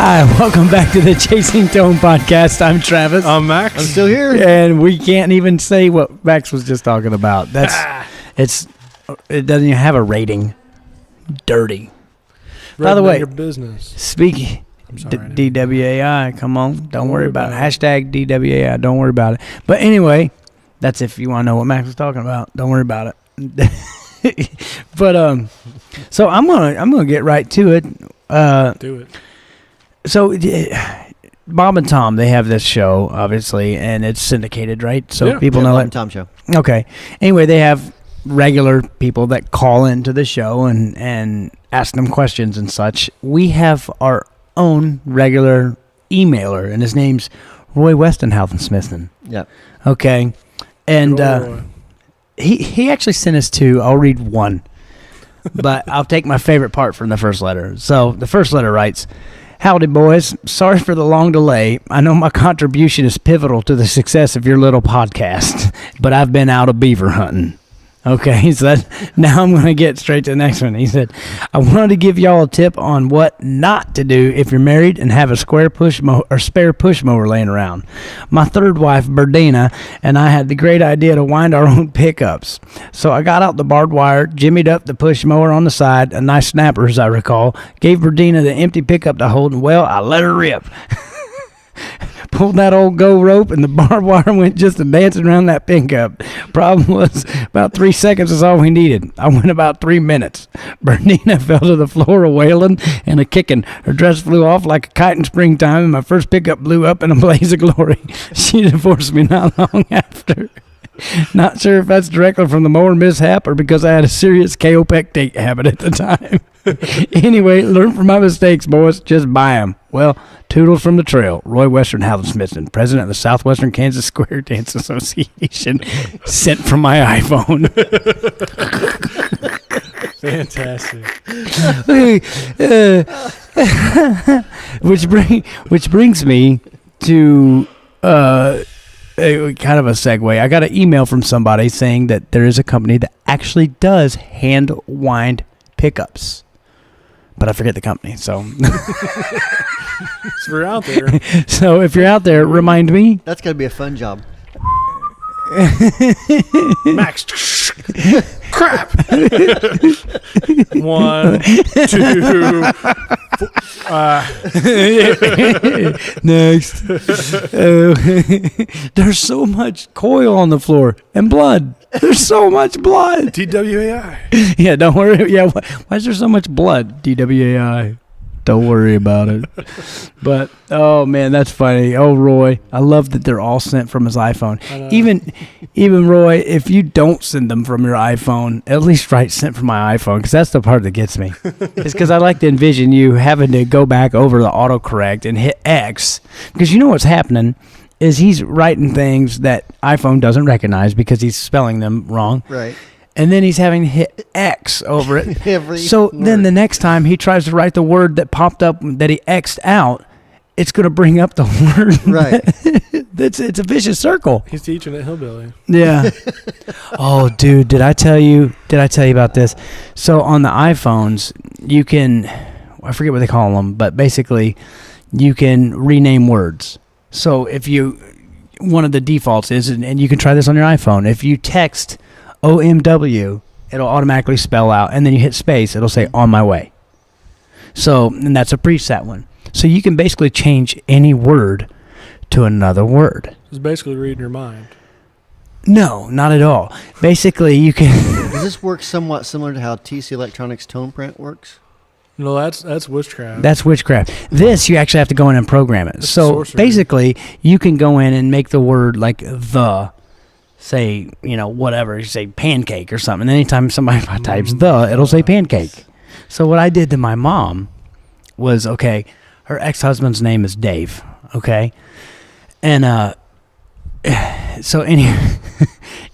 Hi, welcome back to the Chasing Tone podcast. I'm Travis. I'm Max. I'm still here. And we can't even say what Max was just talking about. It doesn't even have a rating. Dirty. By the way, your business. Speaking DWAI, come on. Don't worry about it. Hashtag DWAI. Don't worry about it. But anyway, that's if you want to know what Max was talking about. Don't worry about it. But so I'm gonna get right to it. Do it. So Bob and Tom, they have this show, obviously, and it's syndicated, right? So people know Bob it. and Tom show. Okay. Anyway, they have regular people that call into the show and ask them questions and such. We have our own regular emailer, and his name's Roy Westenhausen-Smithson. Yeah. Okay. And he actually sent us two. I'll read one. But I'll take my favorite part from the first letter. So the first letter writes, "Howdy, boys. Sorry for the long delay. I know my contribution is pivotal to the success of your little podcast, but I've been out of beaver hunting." Okay, so now I'm going to get straight to the next one. He said, "I wanted to give y'all a tip on what not to do if you're married and have a spare push mower laying around. My third wife, Berdina, and I had the great idea to wind our own pickups. So I got out the barbed wire, jimmied up the push mower on the side, a nice snapper as I recall, gave Berdina the empty pickup to hold, and well, I let her rip. Pulled that old go rope, and the barbed wire went just a dancing around that pickup. Problem was, about 3 seconds is all we needed. I went about 3 minutes. Bernina fell to the floor a wailing and a kicking. Her dress flew off like a kite in springtime, and my first pickup blew up in a blaze of glory. She divorced me not long after. Not sure if that's directly from the mower mishap or because I had a serious kaopectate habit at the time. Anyway, learn from my mistakes, boys. Just buy them. Well, toodles from the trail. Roy Westenhausen-Smithson, president of the Southwestern Kansas Square Dance Association, sent from my iPhone." Fantastic. Which brings me to kind of a segue. I got an email from somebody saying that there is a company that actually does hand wind pickups, but I forget the company. So, So we're out there. So if you're out there, remind me. That's got to be a fun job. Max. Crap. 1, 2. Next. There's so much coil on the floor and blood. There's so much blood. DWAI. Yeah, don't worry. Yeah, why is there so much blood? DWAI. Don't worry about it. But, oh, man, that's funny. Oh, Roy, I love that they're all sent from his iPhone. Even Roy, if you don't send them from your iPhone, at least write "sent from my iPhone," because that's the part that gets me. It's because I like to envision you having to go back over the autocorrect and hit X, because you know what's happening is he's writing things that iPhone doesn't recognize because he's spelling them wrong. Right. And then he's having to hit X over it. Then the next time he tries to write the word that popped up that he X'd out, it's going to bring up the word. Right. It's a vicious circle. He's teaching at Hillbilly. Yeah. Oh, dude, did I tell you about this? So on the iPhones, you can, I forget what they call them, but basically you can rename words. So one of the defaults is, and you can try this on your iPhone, if you text OMW, it'll automatically spell out, and then you hit space, it'll say "on my way." So, and that's a preset one. So you can basically change any word to another word. It's basically reading your mind. No, not at all. Basically, you can. Does this work somewhat similar to how TC Electronics tone print works? No, that's witchcraft. That's witchcraft. This, you actually have to go in and program it. That's so sorcery. Basically, you can go in and make the word like the. Say, whatever, you say pancake or something. And anytime somebody types it'll say pancake. So what I did to my mom was, okay, her ex-husband's name is Dave, okay? And so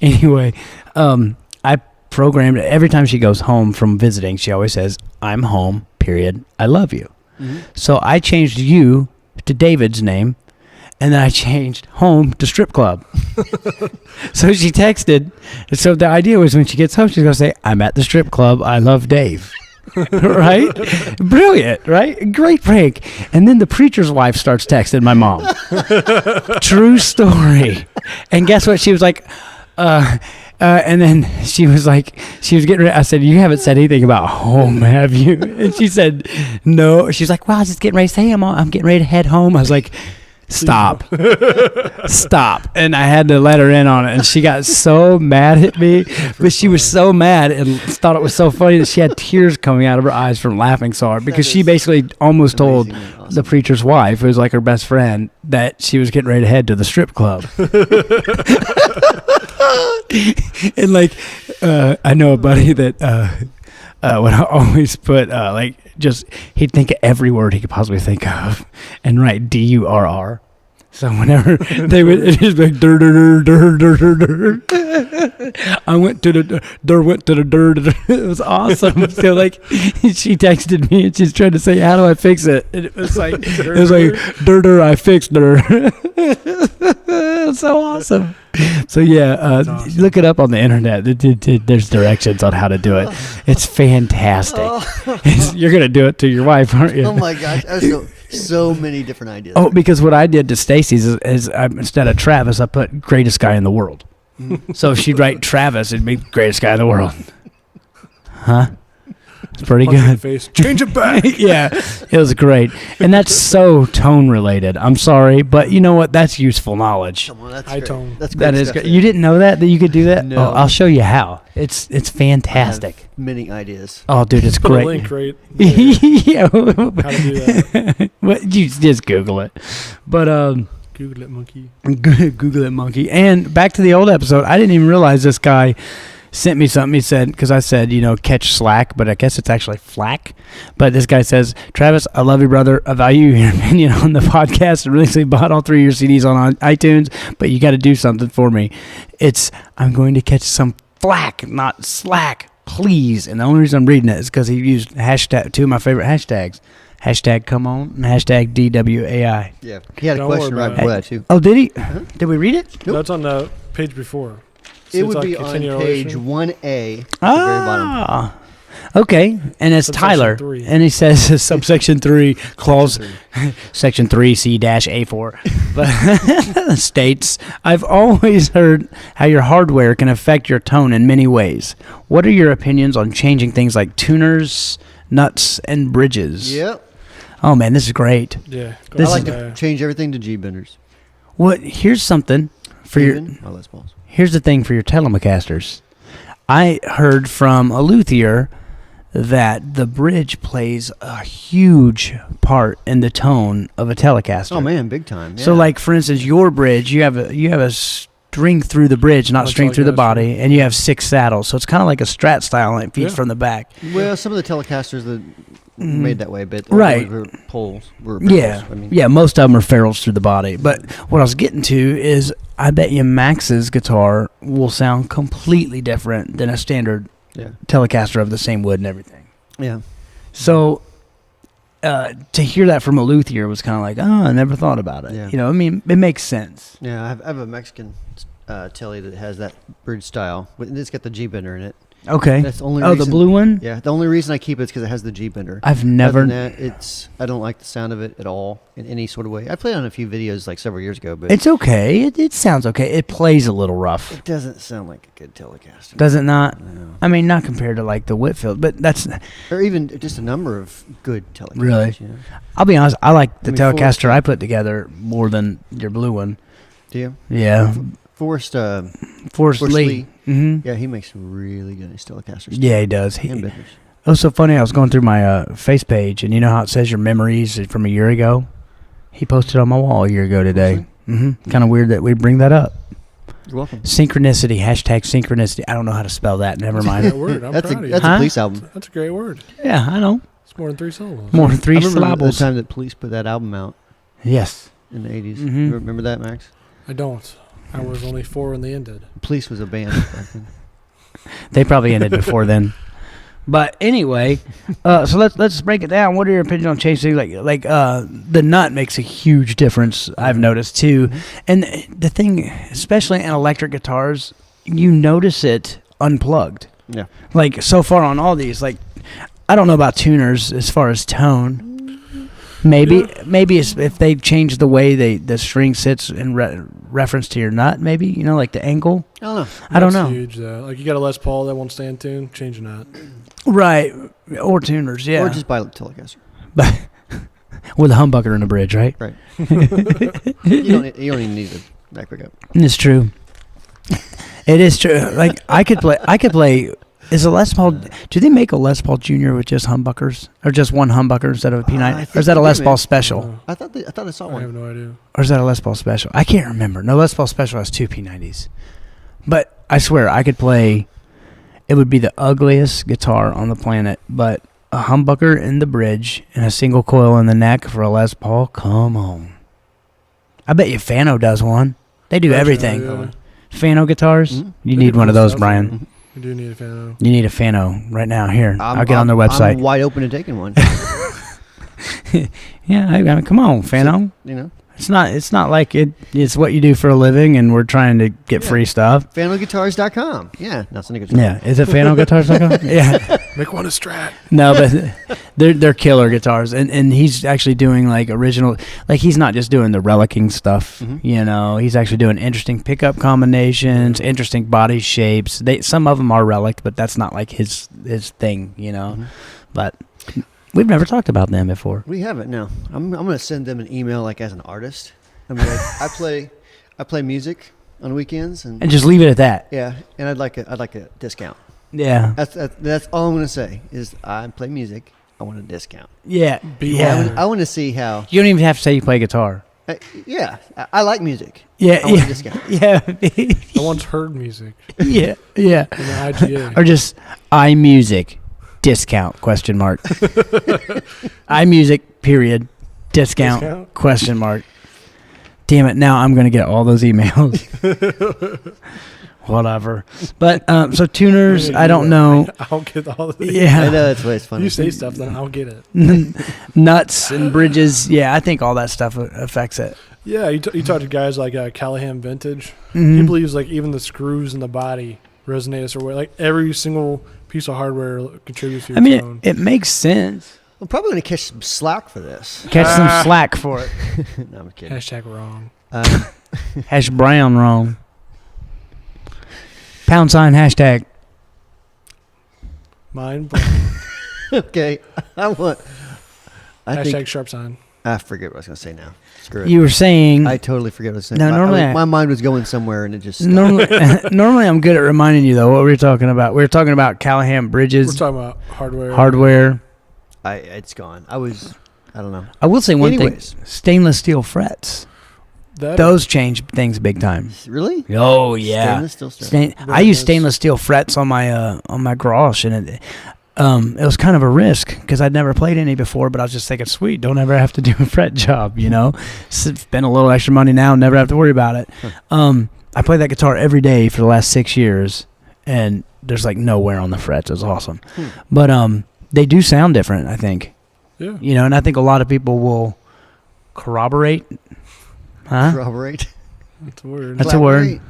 anyway, I programmed it. Every time she goes home from visiting, she always says, "I'm home, period. I love you." Mm-hmm. So I changed you to David's name. And then I changed home to strip club. So she texted. So the idea was when she gets home, she's going to say, "I'm at the strip club. I love Dave." Right? Brilliant, right? Great prank. And then the preacher's wife starts texting my mom. True story. And guess what? She was like, and then she was getting ready. I said, you haven't said anything about home, have you? And she said, no. She's like, well, I was just getting ready to say I'm getting ready to head home. I was like, stop. Stop. And I had to let her in on it. And she got so mad at me. But she was so mad and thought it was so funny that she had tears coming out of her eyes from laughing so hard. Because she basically almost told the preacher's wife, who was like her best friend, that she was getting ready to head to the strip club. And like, I know a buddy that would always put he'd think of every word he could possibly think of and write DURR. So whenever they would, it just be like dur dur dur dur dur dur. I went to the dur. It was awesome. So like, she texted me and she's trying to say, how do I fix it? And it was like dur, I fixed dur. It was so awesome. So yeah, awesome. Look it up on the internet. There's directions on how to do it. It's fantastic. You're gonna do it to your wife, aren't you? Oh my gosh, so many different ideas. Oh, because what I did to Stacy's is instead of Travis, I put greatest guy in the world. So if she'd write Travis, it'd be greatest guy in the world. Huh? It's pretty good. Face. Change it back. Yeah, it was great. And that's so tone related. I'm sorry, but you know what? That's useful knowledge. Come on, that's high great. tone. That's That great is stuff great. You didn't know that you could do that? No. Oh, I'll show you how. It's I fantastic. have many ideas. Oh, dude, it's Put great. a link right there. Yeah. How to do that. Well, you just Google it. But Google it, monkey. Google it, monkey. And back to the old episode, I didn't even realize this guy sent me something. He said, because I said, catch slack, but I guess it's actually flack. But this guy says, Travis, I love you, brother. I value your opinion on the podcast. I recently bought all 3 of your CDs on iTunes, but you got to do something for me. I'm going to catch some flack, not slack, please. And the only reason I'm reading it is because he used two of my favorite hashtags. Hashtag come on and hashtag DWAI. Yeah, he had a Don't question worry right about before that too. Oh, did he? Did we read it? Nope. That's on the page before. So It it's would like be on continuation. page 1A at the very bottom. Okay. And it's Subsection Tyler. 3. And he says subsection 3, clause section 3C-A4. But states, I've always heard how your hardware can affect your tone in many ways. What are your opinions on changing things like tuners, nuts, and bridges? Yep. Oh, man, this is great. Yeah. Go This I on like there. to change everything to G benders. Well, here's something for your... Les Pauls. Here's the thing for your Telemacasters. I heard from a luthier that the bridge plays a huge part in the tone of a Telecaster. Oh man, big time. So, yeah. like for instance, your bridge, you have a string through the bridge, not Much string like through the that, body, and you have 6 saddles. So it's kind of like a Strat style, and it feeds Yeah. from the back. Well, some of the Telecasters that made that way, but Right. were poles. Were Yeah, barrels. I mean, yeah. Most of them are ferrules through the body. But what I was getting to is, I bet you Max's guitar will sound completely different than a standard yeah, Telecaster of the same wood and everything. yeah. So to hear that from a luthier was kind of like, oh, I never thought about it. Yeah. I mean, it makes sense. Yeah, I have a Mexican telly that has that bridge style. It's got the G bender in it. Okay. That's the only Oh, reason. the blue one? Yeah, the only reason I keep it is because it has the G bender. I've never... Other than that, I don't like the sound of it at all in any sort of way. I played on a few videos like several years ago, but It's okay. It sounds okay. It plays a little rough. it doesn't sound like a good Telecaster. Does it not? No. I mean, not compared to like the Whitfield, but that's... Or even just a number of good Telecasters. Really? You know? I'll be honest, I like the I mean, Telecaster I put together more than your blue one. Do you? Yeah. Forrest Forrest Lee. Lee. Mm-hmm. Yeah, he makes really good Telecasters. Yeah, he does. And benders. It was so funny. I was going through my face page, and you know how it says your memories from a year ago? He posted on my wall a year ago today. Mm-hmm. Kind of weird that we bring that up. You're welcome. Synchronicity. Hashtag synchronicity. I don't know how to spell that. Never That's a mind. great word. I'm That's proud of you. a Huh? Police album. That's a great word. Yeah, I know. It's more than 3 syllables. More than 3 I remember syllables. the time that Police put that album out Yes. in the 80s. Mhm. You remember that, Max? I don't. I was only 4 when they ended. Police was a band back then. They probably ended before then. But anyway, so let's break it down. What are your opinions on changing like the nut makes a huge difference, I've noticed too. And the thing, especially in electric guitars, you notice it unplugged. Yeah. Like so far on all these, like I don't know about tuners as far as tone. Maybe it's if they change the way the string sits in reference to your nut, maybe, you know, like the angle. I don't know. I don't know. That's huge, though. Like, you got a Les Paul that won't stay in tune, change a nut. Right. Or tuners, yeah. Or just buy a Telecaster. But with a humbucker in the bridge, right? Right. you don't even need a back pickup. It's true. It is true. Like, I could play. Is a Les Paul? Do they make a Les Paul Junior with just humbuckers, or just one humbucker instead of a P90? Or is that a Les Paul Special? I thought I saw I one. have no idea. Or is that a Les Paul Special? I can't remember. No, Les Paul Special has 2 P90s. But I swear, I could play. It would be the ugliest guitar on the planet, but a humbucker in the bridge and a single coil in the neck for a Les Paul. Come on. I bet you Fano does one. They do everything. Yeah. Fano guitars. Mm-hmm. You They need do one of cool those, stuff. Brian. You do need a Fano. You need a Fano right now. Here, I'll get on their website. I'm wide open to taking one. Yeah, I mean, come on, Fano. You know, It's not like it's what you do for a living, and we're trying to get free stuff. FanoGuitars.com. Yeah, that's a good. Yeah, is it FanoGuitars.com? Yeah, Make one a Strat. no, but they're killer guitars, and he's actually doing like original. Like, he's not just doing the relicking stuff. Mhm. You know, he's actually doing interesting pickup combinations, interesting body shapes. Some of them are relic, but that's not like his thing. You know, Mhm. but. We've never talked about them before. We haven't. No, I'm gonna send them an email like as an artist. I mean, like, I play music on weekends, and And just leave it at that. yeah, and I'd like a discount. Yeah. That's all I'm gonna say is I play music. I want a discount. Yeah. Yeah. I want to see how. You don't even have to say you play guitar. Yeah, I like music. Yeah. I want a discount. Yeah. I once heard music Yeah. Yeah. in the IGA. Or just iMusic discount question mark. iMusic period discount Discount? question mark. Damn it! Now I'm gonna get all those emails. Whatever. But so tuners, I don't know. I'll get all the Yeah. I know that's why it's funny. You say stuff, then I'll get it. Nuts and bridges. Yeah, I think all that stuff affects it. Yeah, you talk to guys like Callahan Vintage. Mhm. He believes like even the screws in the body resonate a certain way. Like every single piece of hardware contributes to your I mean, tone. it makes sense. I'm probably gonna catch some slack for this. Catch some slack for it. No, I'm kidding. Hashtag wrong. Hash brown wrong. Pound sign hashtag. Mine. Okay, I Hashtag think sharp sign. I forget what I was gonna say now. Screw it. You were saying I totally forget what I was saying. No, normally my mind was going somewhere and it just stopped. normally I'm good at reminding you though what we were talking about. We were talking about Callahan We're bridges, talking about hardware. hardware. It's gone. I don't know. I will say one Anyways. thing: stainless steel frets. That Those change things big time. Really? Oh yeah. Stainless steel strap. I use Nice. stainless steel frets on my garage, and it was kind of a risk because I'd never played any before. But I was just thinking, sweet, don't ever have to do a fret job, you know. Spend a little extra money now, never have to worry about it. I play that guitar every day for the last 6 years, and there's like no wear on the frets. It's awesome, but they do sound different. I think, Yeah. you know, and I think a lot of people will corroborate. Huh? Corroborate. That's a word. That's a word. Collaborate.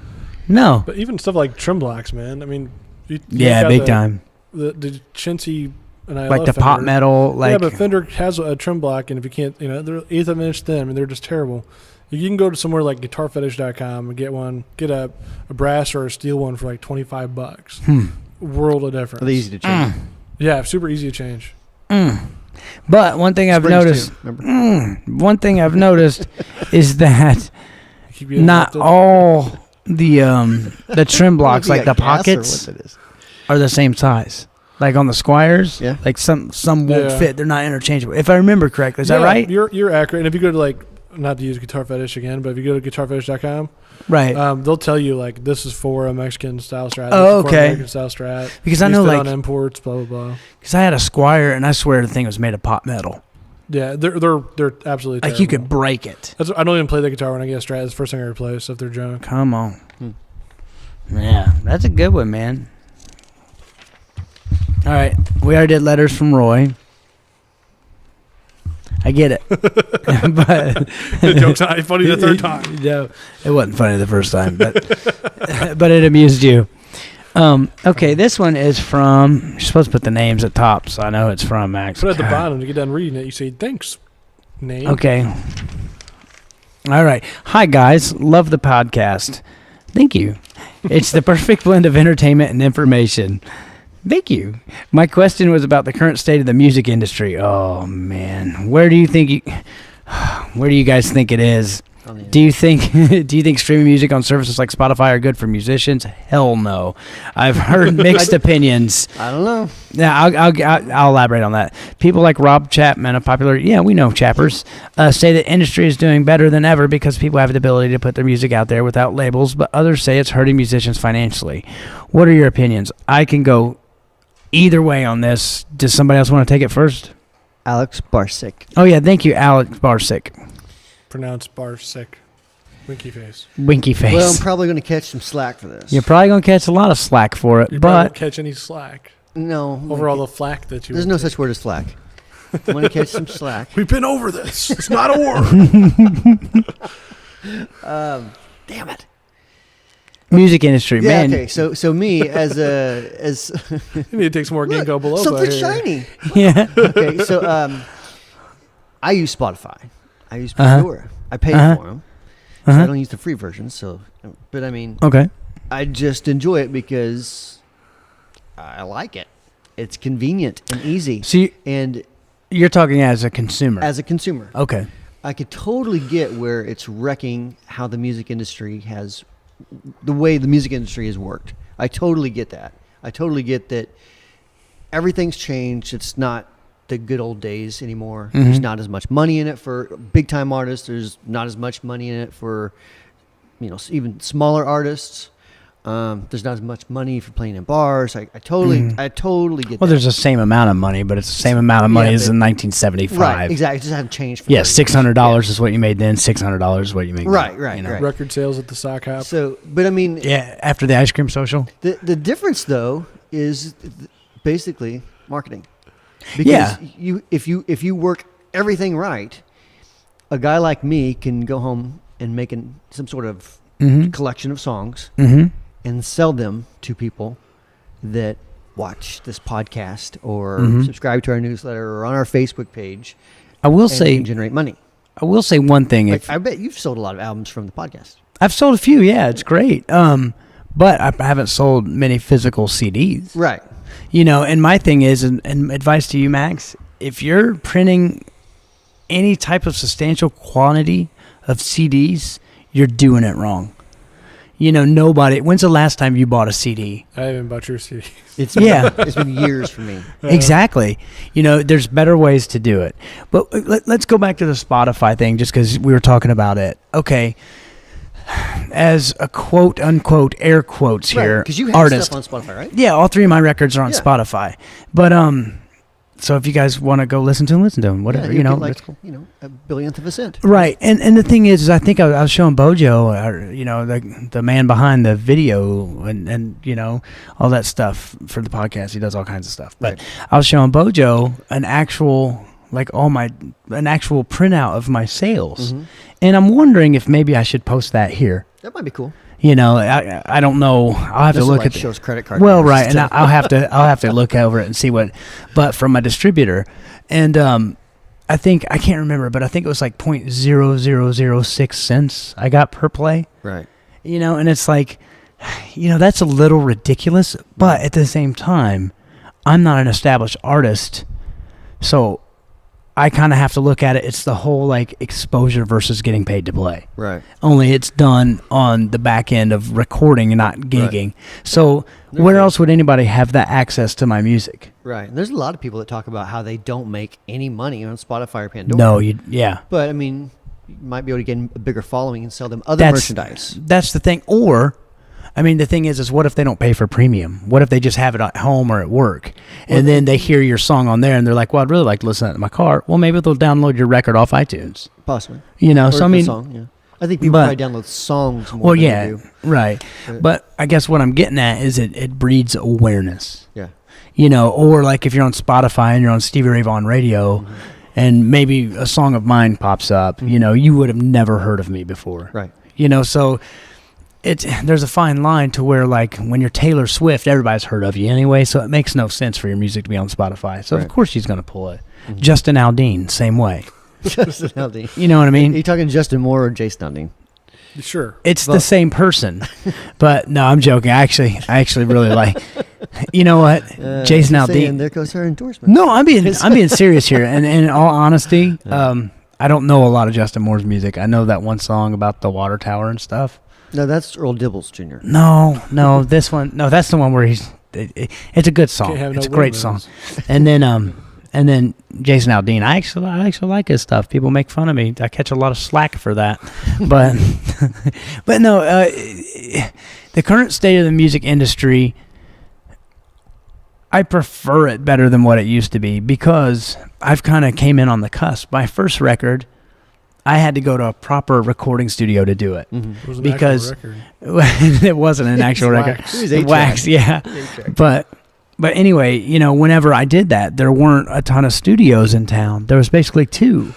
No. But even stuff like trim blocks, man. I mean, you Yeah, got big time. The chintzy and I Like love the pop Fender. metal, like yeah, but Fender has a trim block, and if you can't, you know, they're 1/8 of an inch thin. I mean, they're just terrible. You can go to somewhere like GuitarFetish.com and get a brass or a steel one for like $25. World of difference. Are they easy to change? Yeah, super easy to change. But one thing I've Springs, noticed, too, remember? one thing I've noticed is that Keep getting not lifted. all the trim blocks, You like the got gas or pockets, what that is? are the same size. Like on the Squires, Yeah. like some won't Yeah. fit. They're not interchangeable. If I remember correctly, is that right? You're accurate. And if you go to like, not to use Guitar Fetish again, but if you go to GuitarFetish.com, Right. they'll tell you like this is for a Mexican style strat. Oh, this is for okay. a American style strat. Because I These know, fit like, on imports, blah blah blah. because I had a Squire, and I swear the thing was made of pot metal. Yeah, they're absolutely Like you terrible. could break it. I don't even play the guitar when I get a strat. It's the first thing I replace if they're junk. Come on. Yeah, that's a good one, man. All right, we already did letters from Roy. I get it, but The joke's not funny the third time. No, it wasn't funny the first time, but but it amused you. Okay, this one is from. You're supposed to put the names at top, so I know it's from Max. Put it at the bottom to get done reading it. You say thanks, name. Okay. All right. Hi guys, love the podcast. Thank you. It's the perfect blend of entertainment and information. Thank you. My question was about the current state of the music industry. Oh man, where do you guys think it is? Do you think streaming music on services like Spotify are good for musicians? Hell no. I've heard mixed opinions. I don't know. Yeah, I'll elaborate on that. People like Rob Chapman, a popular, we know Chappers, say the industry is doing better than ever because people have the ability to put their music out there without labels, but others say it's hurting musicians financially. What are your opinions? I can go either way on this. Does somebody else want to take it first? Alex Barsick. Oh, yeah, thank you, Alex Barsick. Pronounced Barsick. Winky face. Winky face. Well, I'm probably going to catch some slack for this. You're probably going to catch a lot of slack for it, You probably won't but catch any slack No. over all the flack that you. There's no such word as slack. I'm going to catch some slack. We've been over this. It's not a word. Damn it. music industry, Yeah, man. okay. So me as You need to take some more Look, ginkgo biloba something here. shiny. Yeah. Okay, so I use Spotify. I use Pandora. I pay for them. So I don't use the free version. So, but I mean, Okay. I just enjoy it because I like it. It's convenient and easy. So And you're talking as a consumer. as a consumer, Okay. I could totally get where it's wrecking how the music industry has, the way the music industry has worked. I totally get that. I totally get that everything's changed. It's not the good old days anymore. Mhm. There's not as much money in it for big time artists. There's not as much money in it for, even smaller artists. There's not as much money for playing in bars. I totally get Well, that. there's the same amount of money, but it's the same amount of money as in 1975. Right, exactly. It just hasn't changed. For Yeah, 30 years. $600 is what you made then. $600 is what you make Right, now, right, right. Record sales at the sock hop. So, but I mean, Yeah, after the ice cream social. the difference though is basically marketing. Because if you work everything right, a guy like me can go home and make some sort of collection of songs and sell them to people that watch this podcast or subscribe to our newsletter or on our Facebook page. I will and say generate money. I will say one thing. Like, I bet you've sold a lot of albums from the podcast. I've sold a few, yeah, it's great. But I haven't sold many physical CDs. Right. And my thing is, and advice to you, Max, if you're printing any type of substantial quantity of CDs, you're doing it wrong. Nobody. When's the last time you bought a CD? I haven't bought your CD. It's Yeah. been years for me. Exactly. There's better ways to do it. But let's go back to the Spotify thing just because we were talking about it. Okay. As a quote unquote air quotes here, Because you have artist. stuff on Spotify, right? Yeah, all three of my records are on Yeah. Spotify. But so if you guys want to go listen to them, whatever, Yeah, get that's cool. a billionth of a cent. Right, and the thing is I think I was showing Bojo, the man behind the video and all that stuff for the podcast. He does all kinds of stuff. But Right. I was showing Bojo an actual printout of my sales, and I'm wondering if maybe I should post that here. That might be cool. I don't know. I'll have to look at shows credit card. Well, numbers right, and and stuff. I'll have to look over it and see but from my distributor, and I can't remember, but I think it was like 0.0006 cents I got per play. Right. And it's like, that's a little ridiculous, but at the same time, I'm not an established artist, so I kind of have to look at it. It's the whole exposure versus getting paid to play. Right. Only it's done on the back end of recording and not gigging. Right. So where else would anybody have that access to my music? Right. And there's a lot of people that talk about how they don't make any money on Spotify or Pandora. No, yeah. But I mean, you might be able to get a bigger following and sell them other merchandise. That's the thing. Or, the thing is what if they don't pay for premium? What if they just have it at home or at work? And then they hear your song on there and they're like, well, I'd really like to listen to it in my car. Well, maybe they'll download your record off iTunes. Possibly. So Or the song, yeah. I think people probably download songs more than they do. Right. But I guess what I'm getting at is it breeds awareness. Yeah. Or like if you're on Spotify and you're on Stevie Ray Vaughan radio and maybe a song of mine pops up, you would have never heard of me before. Right. So there's a fine line to where, like, when you're Taylor Swift, everybody's heard of you anyway, so it makes no sense for your music to be on Spotify. So, of course, she's going to pull it. Mm-hmm. Justin Aldean, same way. Justin Aldean. You know what I mean? Are you talking Justin Moore or Jason Aldean? Sure. It's the same person. But, no, I'm joking. I actually really like... You know what? Jason Aldean. There goes her endorsement. No, I'm being serious here. And in all honesty, I don't know a lot of Justin Moore's music. I know that one song about the water tower and stuff. No, that's Earl Dibbles Jr. No, this one. No, that's the one where it's a good song. It's a great song. And then Jason Aldean. I actually like his stuff. People make fun of me. I catch a lot of slack for that. But but no, the current state of the music industry, I prefer it better than what it used to be because I've kind of came in on the cusp. My first record, I had to go to a proper recording studio to do it. Mm-hmm. It was an because actual record. it wasn't an actual record. It was Wax, yeah. But anyway, whenever I did that, there weren't a ton of studios in town. There was basically 2.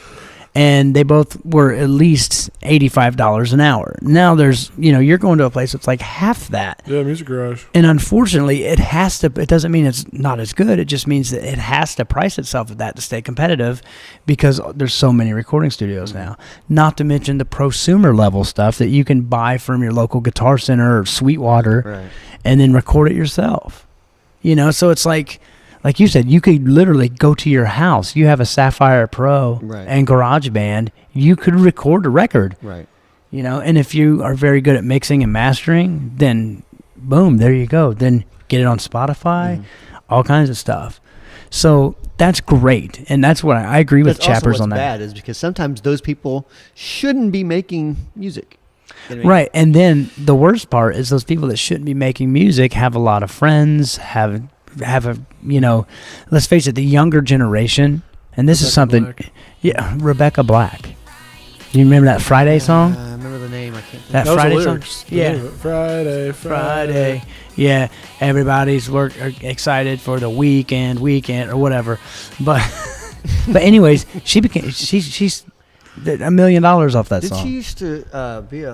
And they both were at least $85 an hour. Now there's, you're going to a place that's like half that. Yeah, Music Garage. And unfortunately, it doesn't mean it's not as good. It just means that it has to price itself at that to stay competitive because there's so many recording studios now. Not to mention the prosumer level stuff that you can buy from your local Guitar Center or Sweetwater and then record it yourself. So it's like you said, you could literally go to your house. You have a Sapphire Pro and GarageBand. You could record a record. Right. And if you are very good at mixing and mastering, then boom, there you go. Then get it on Spotify, all kinds of stuff. So that's great. And that's what I agree with Chappers on that. What's bad is because sometimes those people shouldn't be making music. Right. And then the worst part is those people that shouldn't be making music have a lot of friends, have a, let's face it, the younger generation, and this is something, Black. Yeah, Rebecca Black. You remember that Friday song? I remember the name. I can't think That was Friday the song? lyrics. Yeah. Friday. Yeah, everybody's excited for the weekend or whatever. But anyways, she's $1 million off that song. Did she used to be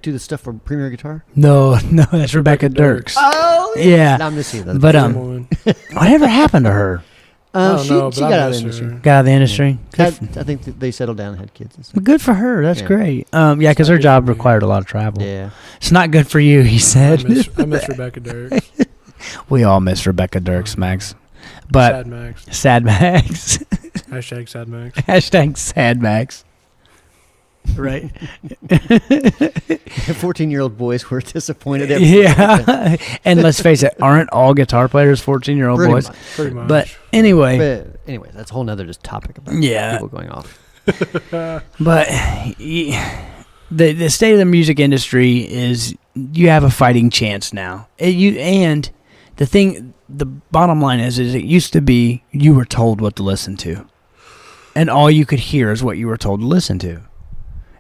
do the stuff for Premier Guitar? No, that's Rebecca Dirks. Oh, yeah. I'm missing that. But whatever happened to her? She got out of the industry. Got out of the industry. I think they settled down and had kids and stuff. Good for her. That's great. Because her job required a lot of travel. Yeah. It's not good for you, he said. I miss Rebecca Dirks. We all miss Rebecca Dirks, Max. But Sad Max. Hashtag Sad Max. Hashtag Sad Max. Right. 14-year-old boys were disappointed. Yeah. And let's face it, aren't all guitar players 14-year-old boys? Pretty much. But anyway, that's a whole nother just topic about people going off. But the state of the music industry is you have a fighting chance now. The bottom line is it used to be you were told what to listen to. And all you could hear is what you were told to listen to.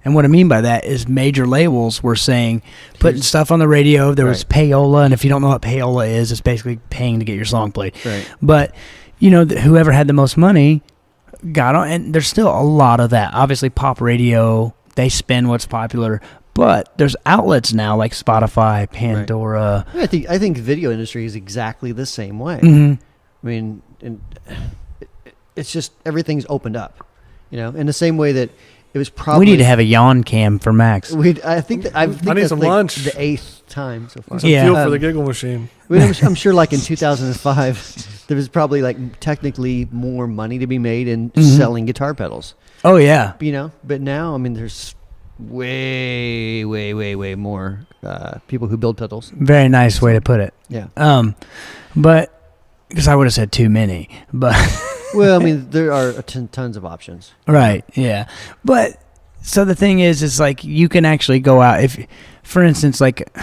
And what I mean by that is major labels were saying, putting stuff on the radio. There was payola, and if you don't know what payola is, it's basically paying to get your song played. Right. But, whoever had the most money got on, and there's still a lot of that. Obviously, pop radio, they spin what's popular, but there's outlets now like Spotify, Pandora. Right. I think the video industry is exactly the same way. Mm-hmm. I mean, it's just everything's opened up, in the same way that it was probably. We need to have a yawn cam for Max. I think I need some lunch. The 8th time so far. Some fuel for the giggle machine. I'm sure, like in 2005, there was probably technically more money to be made in selling guitar pedals. Oh yeah. But now, I mean, there's way, way, way, way more people who build pedals. Very nice way to put it. Yeah. But because I would have said too many, but. Well, I mean, there are tons of options. Right, yeah. But, so the thing is like, you can actually go out, if, for instance, like,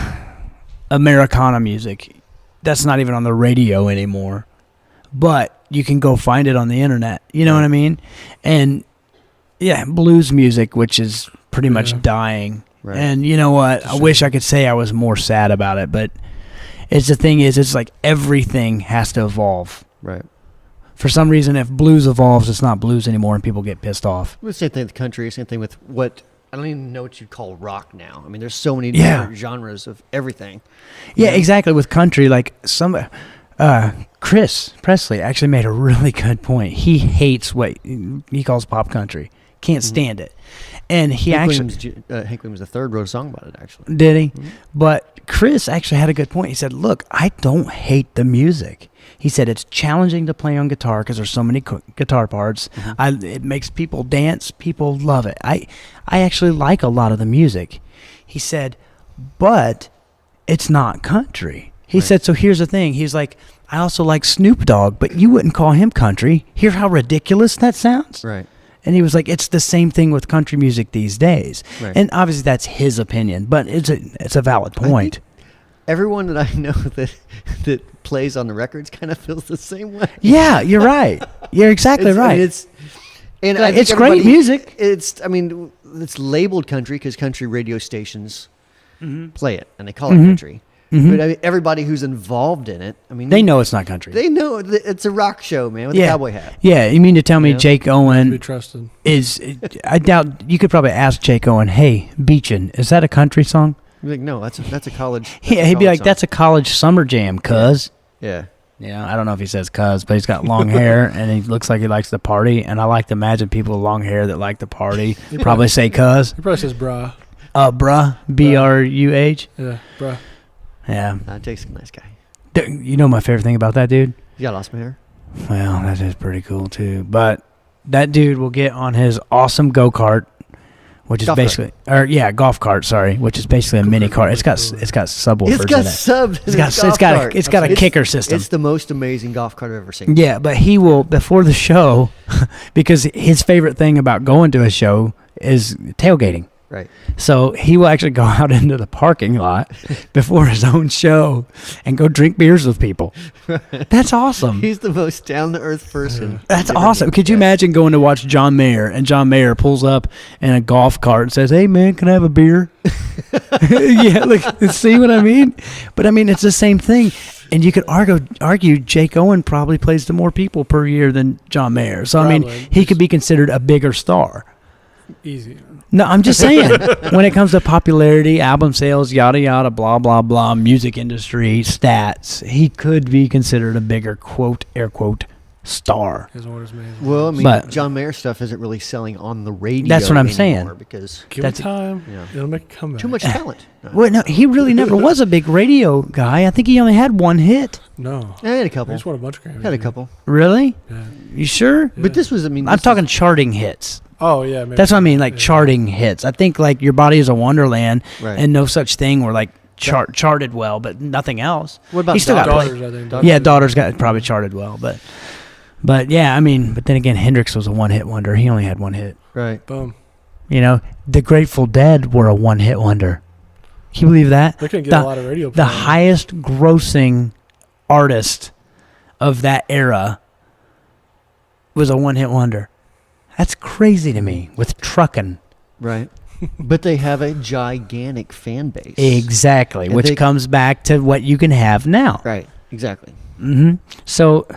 Americana music, that's not even on the radio anymore, but you can go find it on the internet, you know what I mean? And, blues music, which is pretty much dying. Right. And you know what? I wish I could say I was more sad about it, but the thing is, it's like everything has to evolve. Right. For some reason, if blues evolves, it's not blues anymore, and people get pissed off. Well, same thing with country. Same thing with what I don't even know what you'd call rock now. I mean, there's so many different genres of everything. Yeah, exactly. With country, like Chris Presley actually made a really good point. He hates what he calls pop country. Can't stand it. And Hank Williams III wrote a song about it, actually. Did he? Mm-hmm. But Chris actually had a good point. He said, look, I don't hate the music. He said it's challenging to play on guitar because there's so many guitar parts. Mm-hmm. It makes people dance. People love it. I actually like a lot of the music. He said, but it's not country. He said, so here's the thing. He's like, I also like Snoop Dogg, but you wouldn't call him country. Hear how ridiculous that sounds? Right. And he was like, it's the same thing with country music these days. Right. And obviously that's his opinion, but it's a valid point. Everyone that I know that plays on the records kind of feels the same way. Yeah, you're right. You're exactly right. It's great music. It's labeled country because country radio stations play it, and they call it country. Mm-hmm. But I mean, everybody who's involved in it, they know it's not country. They know it's a rock show, man, with a cowboy hat. Yeah, you mean to tell me Jake Owen be trusted. I doubt you could probably ask Jake Owen, hey, Beachin', is that a country song? You're like, no, that's a college. He'd be like, that's a college summer jam, cuz. Yeah. Yeah, I don't know if he says cuz, but he's got long hair and he looks like he likes to party. And I like to imagine people with long hair that like to party probably say cuz. He probably says brah. Bruh, B-R-U-H. Yeah, bruh. Yeah. Jake's a nice guy. You know my favorite thing about that dude? Yeah, I lost my hair. Well, that is pretty cool too. But that dude will get on his awesome go-kart, which is golf cart, which is basically a mini car. It's got subwoofers in it. It's got a kicker system. It's the most amazing golf cart I've ever seen. Yeah, but he will, before the show, because his favorite thing about going to a show is tailgating. Right. So he will actually go out into the parking lot before his own show and go drink beers with people. That's awesome. He's the most down-to-earth person. That's awesome. Could you imagine going to watch John Mayer, and John Mayer pulls up in a golf cart and says, hey, man, can I have a beer? Yeah, see what I mean? But, it's the same thing. And you could argue Jake Owen probably plays to more people per year than John Mayer. So, he could be considered a bigger star. Easy. No, I'm just saying, when it comes to popularity, album sales, yada, yada, blah, blah, blah, music industry, stats, he could be considered a bigger, quote, air quote, star. Well, John Mayer stuff isn't really selling on the radio. That's what I'm saying. Because give it time. Yeah. It'll make a comeback. Too much talent. Well, no, he really never was a big radio guy. I think he only had one hit. No. I had a couple. He just won a bunch of Grammys. Had a couple. Really? Yeah. You sure? Yeah. But this was, I'm talking charting hits. Oh, yeah. Maybe. That's what I mean, charting hits. I think, Your Body is a Wonderland and No Such Thing were, charted well, but nothing else. What about he still Daughters, I think. Yeah, Daughters got probably charted well, but yeah, but then again, Hendrix was a one-hit wonder. He only had one hit. Right. Boom. The Grateful Dead were a one-hit wonder. Can you believe that? They couldn't get a lot of radio play. The highest grossing artist of that era was a one-hit wonder. That's crazy to me with trucking. Right. But they have a gigantic fan base. Exactly, and which comes back to what you can have now. Right, exactly. Mm-hmm. So,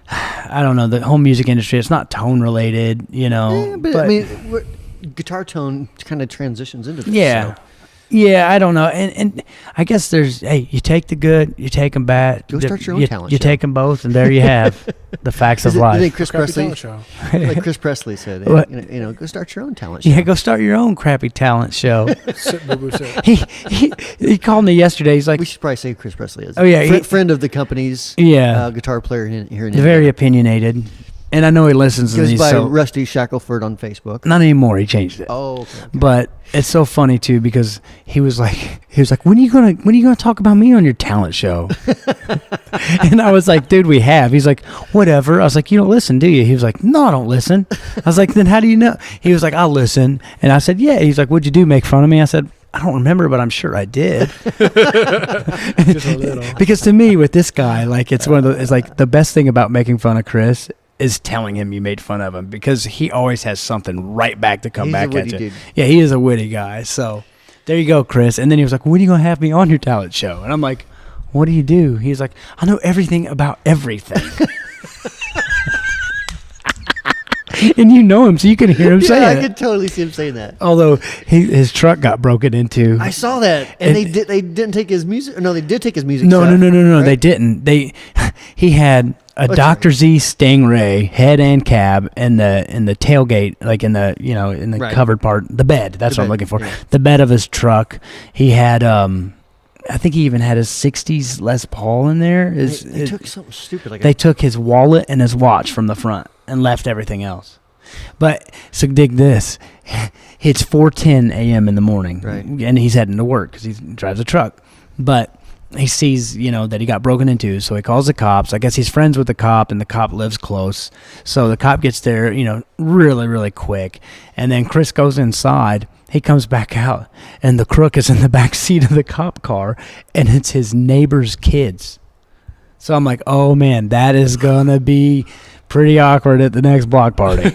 I don't know, the whole music industry, it's not tone related, Yeah, but guitar tone kind of transitions into this. Yeah. So. Yeah, I don't know. And I guess there's, you take the good, you take them bad. Go start your own talent show. You take them both, and there you have the facts of life. You think Chris Presley, like Chris Presley said, go start your own talent show. Yeah, go start your own crappy talent show. Sit. He called me yesterday. He's like, we should probably say who Chris Presley is. Oh, yeah. Friend of the company's guitar player here in Indiana. Very opinionated. And I know he listens to these. Goes by Rusty Shackelford on Facebook. Not anymore. He changed it. Oh, okay. But it's so funny too because he was like, when are you gonna talk about me on your talent show? And I was like, dude, we have. He's like, whatever. I was like, you don't listen, do you? He was like, no, I don't listen. I was like, then how do you know? He was like, I'll listen. And I said, yeah. He's like, what'd you do? Make fun of me? I said, I don't remember, but I'm sure I did. Just a little. Because to me, with this guy, it's the best thing about making fun of Chris is telling him you made fun of him because he always has something right back to come back at you. Dude. Yeah, he is a witty guy. So there you go, Chris. And then he was like, when are you going to have me on your talent show? And I'm like, what do you do? He's like, I know everything about everything. And you know him, so you can hear him say I it. could totally see him saying that. Although his truck got broken into. I saw that, and they didn't take his music. No, they did take his music. No, stuff, right? they didn't. He had a Dr. Z Stingray head and cab in the tailgate, like in the Right. covered part, the bed. That's The what I'm bed, looking for. yeah. The bed of his truck. He had I think he even had his 60s Les Paul in there. They took something stupid like They took his wallet and his watch from the front and left everything else. But so dig this. It's 4:10 a.m. in the morning, Right. and he's heading to work because he drives a truck. But he sees, that he got broken into, so he calls the cops. I guess he's friends with the cop, and the cop lives close. So the cop gets there, really, really quick. And then Chris goes inside. He comes back out, and the crook is in the back seat of the cop car, and it's his neighbor's kids. So I'm like, oh, man, that is going to be pretty awkward at the next block party.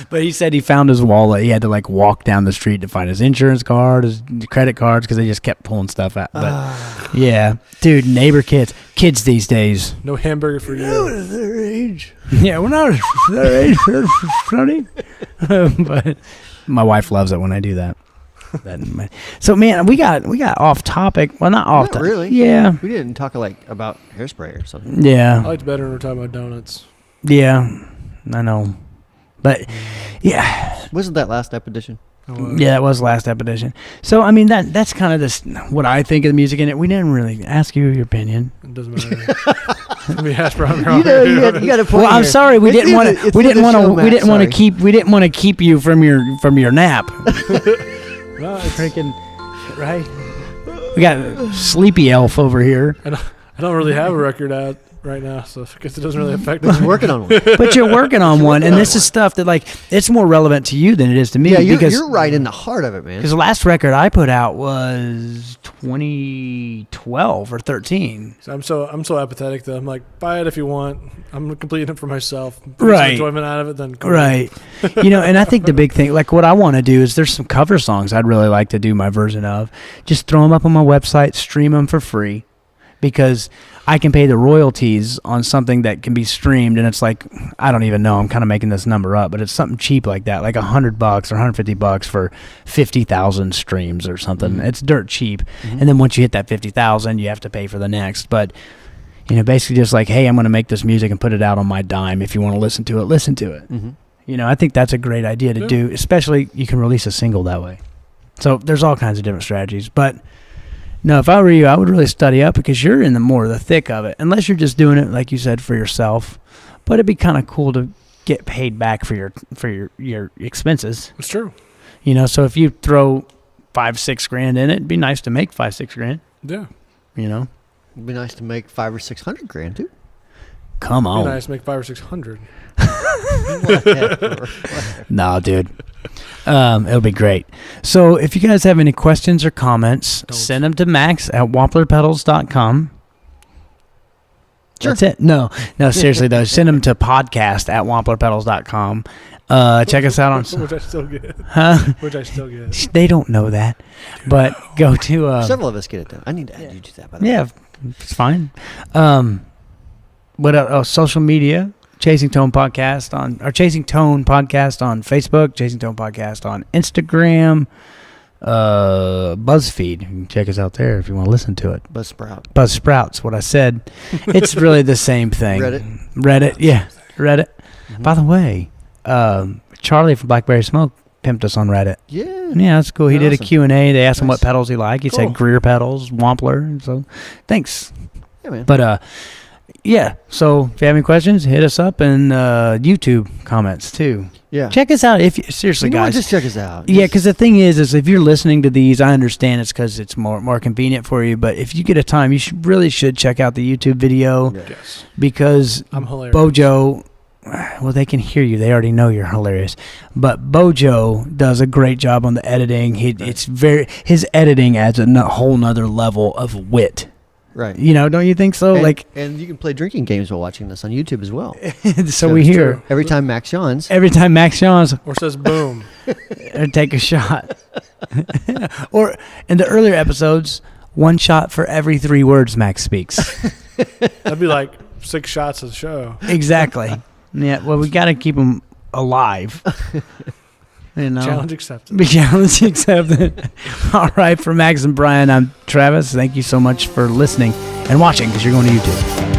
But he said he found his wallet. He had to walk down the street to find his insurance card, his credit cards, because they just kept pulling stuff out. But yeah, dude, neighbor kids these days. No hamburger for you. What is their age? Yeah, we're not their age, funny. But my wife loves it when I do that. So man, we got off topic. Well, not off Not topic. really. Yeah. We didn't talk about hairspray or something. Yeah. I liked it better when we were talking about donuts. Yeah. I know. But yeah. Wasn't that last edition? Yeah, that was last edition. So I mean that's kind of this what I think of the music in it. We didn't really ask you your opinion. It doesn't matter. Let me hash brown. You got a point. Well, I'm here. sorry we It's didn't in want the- to it's we in didn't the want show, to we Matt, didn't want to sorry. keep you from your nap. No, it's, Freaking right. We got Sleepy Elf over here. I don't really have a record out right now, so I guess it doesn't really affect me. I'm working on one. But you're working on one, and this is stuff that it's more relevant to you than it is to me. Yeah, because you're right in the heart of it, man. Because the last record I put out was 2012 or 13. So I'm so apathetic though. I'm like, buy it if you want. I'm completing it for myself. Get Right. Some enjoyment out of it, then cool. Right. And I think the big thing, what I want to do is there's some cover songs I'd really like to do my version of. Just throw them up on my website, stream them for free, because I can pay the royalties on something that can be streamed, and it's I don't even know. I'm kind of making this number up, but it's something cheap like that, like $100 or $150 for 50,000 streams or something. Mm-hmm. It's dirt cheap. And then once you hit that 50,000, you have to pay for the next. But basically just hey, I'm going to make this music and put it out on my dime. If you want to listen to it, listen to it. Mm-hmm. I think that's a great idea to do, especially you can release a single that way. So there's all kinds of different strategies. But no, if I were you, I would really study up because you're in the thick of it. Unless you're just doing it, like you said, for yourself. But it'd be kind of cool to get paid back for your expenses. It's true. So if you throw $5-6 grand in it, it'd be nice to make $5-6 grand. Yeah. It'd be nice to make $500 or $600 grand too. Come It'd on. be nice to make 500 or 600. Whatever. No, dude. It'll be great. So if you guys have any questions or comments, send them to max@wamplerpedals.com. Sure. That's it. No, seriously though. Send them to podcast@wamplerpedals.com. Check us out on... Which I still get. Huh? Which I still get. They don't know that. But go to... Several of us get it done. I need to add you to that, by the way. yeah, it's fine. What else? Social media. Chasing Tone Podcast on Facebook, Chasing Tone Podcast on Instagram, BuzzFeed. You can check us out there if you want to listen to it. Buzzsprout's what I said. It's really the same thing. Reddit, yeah, Reddit. Mm-hmm. By the way, Charlie from Blackberry Smoke pimped us on Reddit. Yeah, that's cool. He did a awesome. Q&A. They asked him what pedals he liked. He Cool. said Greer pedals, Wampler. So, thanks. Yeah, man. But yeah. So if you have any questions, hit us up and YouTube comments too. Yeah. Check us out if you, seriously, You know what? guys. Just check us out. Yeah, because the thing is if you're listening to these, I understand it's because it's more convenient for you. But if you get a time, you really should check out the YouTube video Yes. because I'm hilarious. Bojo. Well, they can hear you. They already know you're hilarious. But Bojo does a great job on the editing. His editing adds a whole nother level of wit. Right. Don't you think so? And you can play drinking games while watching this on YouTube as well. So we hear true. Every time Max yawns. every time Max yawns, Or says boom. or take a shot. Or in the earlier episodes, one shot for every 3 words Max speaks. That'd be like 6 shots of the show. Exactly. Yeah. Well, we got to keep them alive. You know. Challenge accepted. Challenge accepted. All right. For Max and Brian, I'm Travis. Thank you so much for listening and watching because you're going to YouTube.